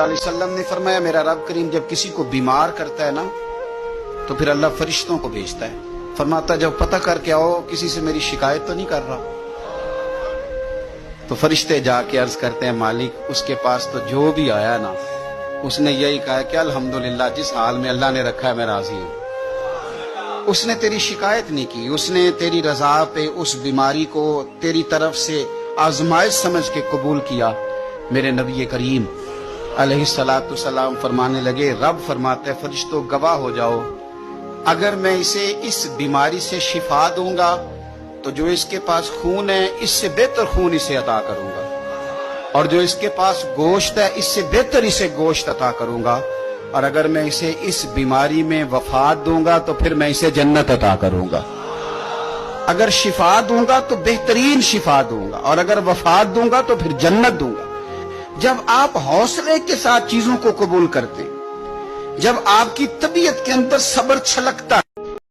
सल्लल्लाहु अलैहि वसल्लम ने फरमाया मेरा रब करीम जब किसी को बीमार करता है ना तो फिर अल्लाह फरिश्तों को भेजता है, फरमाता जब पता करके आओ किसी से मेरी शिकायत तो नहीं कर रहा। तो फरिश्ते जाके अर्ज करते हैं मालिक उसके पास तो जो भी आया ना उसने यही कहा कि अल्हम्दुलिल्लाह जिस हाल में अल्लाह ने रखा है मैं राजी हूं। उसने तेरी शिकायत नहीं की, उसने तेरी रजा पे उस बीमारी को तेरी तरफ से आजमाइश समझ के कबूल किया। मेरे नबी करीम अलैहिस्सलातु सलाम फरमाने लगे, रब फरमाते फरिश्तों गवाह हो जाओ, अगर मैं इसे इस बीमारी से शिफा दूंगा तो जो इसके पास खून है इससे बेहतर खून इसे अता करूंगा, और जो इसके पास गोश्त है इससे बेहतर इसे गोश्त अता करूंगा, और अगर मैं इसे इस बीमारी में वफात दूंगा तो फिर मैं इसे जन्नत अता करूंगा। अगर शिफा दूंगा तो बेहतरीन शिफा दूंगा, और अगर वफात दूंगा तो फिर जन्नत दूंगा। जब आप हौसले के साथ चीजों को कबूल करते हैं, जब आपकी तबीयत के अंदर सब्र छलकता